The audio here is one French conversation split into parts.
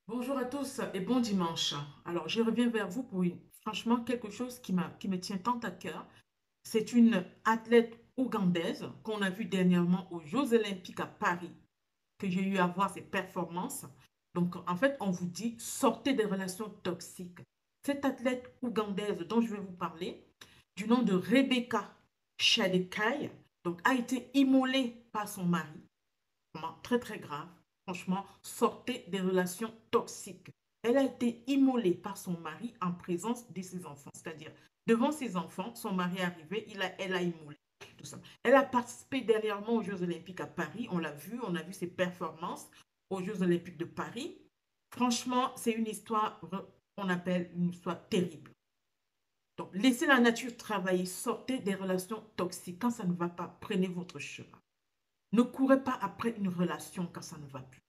Bonjour à tous et bon dimanche. Alors, je reviens vers vous pour franchement quelque chose qui me tient tant à cœur. C'est une athlète ougandaise qu'on a vue dernièrement aux Jeux Olympiques à Paris, que j'ai eu à voir ses performances. Donc, en fait, on vous dit, sortez des relations toxiques. Cette athlète ougandaise dont je vais vous parler, du nom de Rebecca Shadekai, donc, a été immolée par son mari. Vraiment très très grave. Franchement, sortez des relations toxiques. Elle a été immolée par son mari en présence de ses enfants. C'est-à-dire, devant ses enfants, son mari est arrivé, elle a immolé. Tout ça. Elle a participé dernièrement aux Jeux Olympiques à Paris. On l'a vu, on a vu ses performances aux Jeux Olympiques de Paris. Franchement, c'est une histoire qu'on appelle une histoire terrible. Donc, laissez la nature travailler, sortez des relations toxiques. Quand ça ne va pas, prenez votre chemin. Ne courez pas après une relation quand ça ne va plus.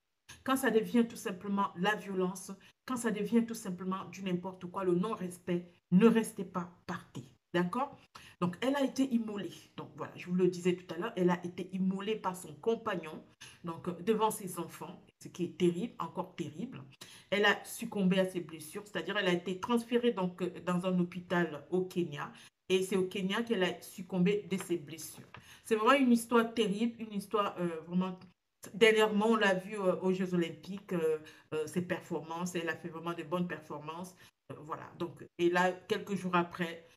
Quand ça devient tout simplement la violence, quand ça devient tout simplement du n'importe quoi, le non-respect, ne restez pas, partez. D'accord? Donc, elle a été immolée. Donc, voilà, je vous le disais tout à l'heure, elle a été immolée par son compagnon, donc devant ses enfants, ce qui est terrible, encore terrible. Elle a succombé à ses blessures, c'est-à-dire elle a été transférée donc dans un hôpital au Kenya. Et c'est au Kenya qu'elle a succombé de ses blessures. C'est vraiment une histoire terrible, une histoire vraiment. Dernièrement, on l'a vu aux Jeux Olympiques, ses performances. Elle a fait vraiment de bonnes performances. Voilà. Donc, et là, quelques jours après,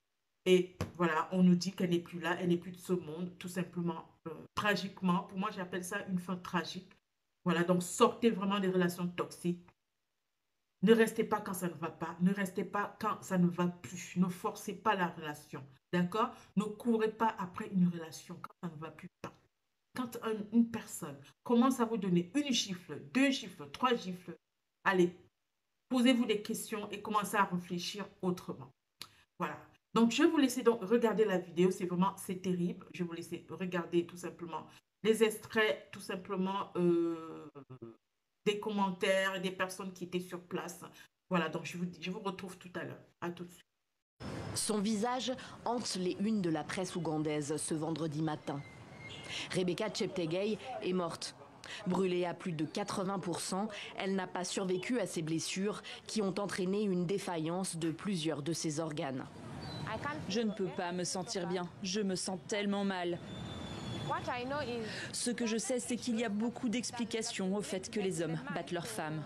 et voilà, on nous dit qu'elle n'est plus là, elle n'est plus de ce monde, tout simplement, tragiquement. Pour moi, j'appelle ça une fin tragique. Voilà, donc sortez vraiment des relations toxiques. Ne restez pas quand ça ne va pas. Ne restez pas quand ça ne va plus. Ne forcez pas la relation. D'accord? Ne courez pas après une relation quand ça ne va plus. Quand une personne commence à vous donner une gifle, deux gifles, trois gifles, allez, posez-vous des questions et commencez à réfléchir autrement. Voilà. Donc, je vais vous laisser donc regarder la vidéo. C'est terrible. Je vais vous laisser regarder tout simplement les extraits, tout simplement des commentaires et des personnes qui étaient sur place. Voilà, donc je vous retrouve tout à l'heure. À tout de suite. Son visage hante les unes de la presse ougandaise ce vendredi matin. Rebecca Cheptegei est morte. Brûlée à plus de 80%, elle n'a pas survécu à ses blessures qui ont entraîné une défaillance de plusieurs de ses organes. Je ne peux pas me sentir bien, je me sens tellement mal. Ce que je sais, c'est qu'il y a beaucoup d'explications au fait que les hommes battent leurs femmes.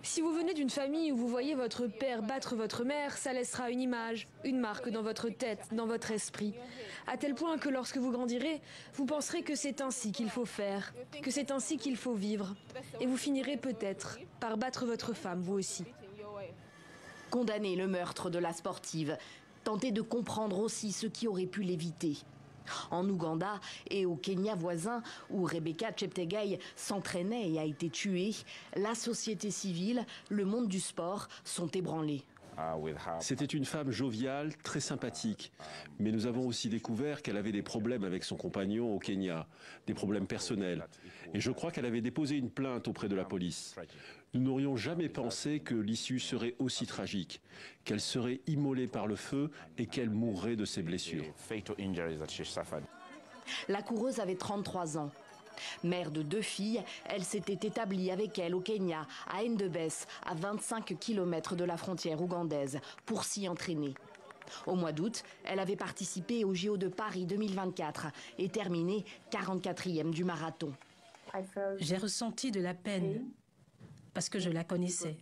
Si vous venez d'une famille où vous voyez votre père battre votre mère, ça laissera une image, une marque dans votre tête, dans votre esprit. À tel point que lorsque vous grandirez, vous penserez que c'est ainsi qu'il faut faire, que c'est ainsi qu'il faut vivre. Et vous finirez peut-être par battre votre femme, vous aussi. Condamner le meurtre de la sportive, tenter de comprendre aussi ce qui aurait pu l'éviter. En Ouganda et au Kenya voisin, où Rebecca Cheptegei s'entraînait et a été tuée, la société civile, le monde du sport sont ébranlés. C'était une femme joviale, très sympathique. Mais nous avons aussi découvert qu'elle avait des problèmes avec son compagnon au Kenya, des problèmes personnels. Et je crois qu'elle avait déposé une plainte auprès de la police. Nous n'aurions jamais pensé que l'issue serait aussi tragique, qu'elle serait immolée par le feu et qu'elle mourrait de ses blessures. La coureuse avait 33 ans. Mère de 2 filles, elle s'était établie avec elle au Kenya, à Endebess, à 25 km de la frontière ougandaise, pour s'y entraîner. Au mois d'août, elle avait participé au JO de Paris 2024 et terminé 44e du marathon. J'ai ressenti de la peine parce que je la connaissais.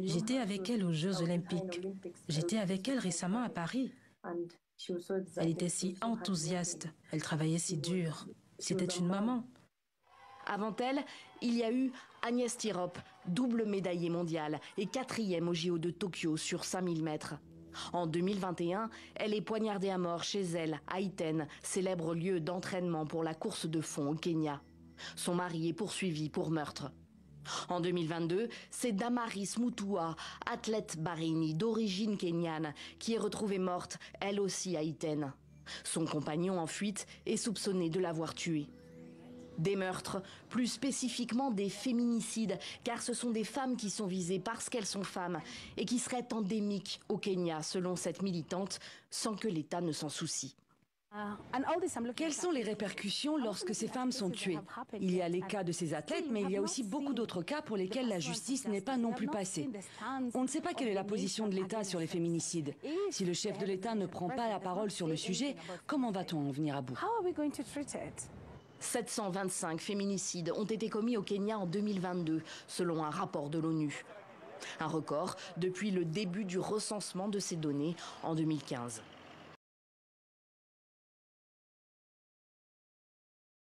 J'étais avec elle aux Jeux Olympiques. J'étais avec elle récemment à Paris. Elle était si enthousiaste, elle travaillait si dur. C'était une maman. Avant elle, il y a eu Agnès Tirop, double médaillée mondiale et 4e au JO de Tokyo sur 5000 mètres. En 2021, elle est poignardée à mort chez elle, à Iten, célèbre lieu d'entraînement pour la course de fond au Kenya. Son mari est poursuivi pour meurtre. En 2022, c'est Damaris Mutua, athlète barénie d'origine kenyane, qui est retrouvée morte, elle aussi à Iten. Son compagnon en fuite est soupçonné de l'avoir tuée. Des meurtres, plus spécifiquement des féminicides, car ce sont des femmes qui sont visées parce qu'elles sont femmes et qui seraient endémiques au Kenya, selon cette militante, sans que l'État ne s'en soucie. Quelles sont les répercussions lorsque ces femmes sont tuées? Il y a les cas de ces athlètes, mais il y a aussi beaucoup d'autres cas pour lesquels la justice n'est pas non plus passée. On ne sait pas quelle est la position de l'État sur les féminicides. Si le chef de l'État ne prend pas la parole sur le sujet, comment va-t-on en venir à bout? 725 féminicides ont été commis au Kenya en 2022, selon un rapport de l'ONU. Un record depuis le début du recensement de ces données en 2015.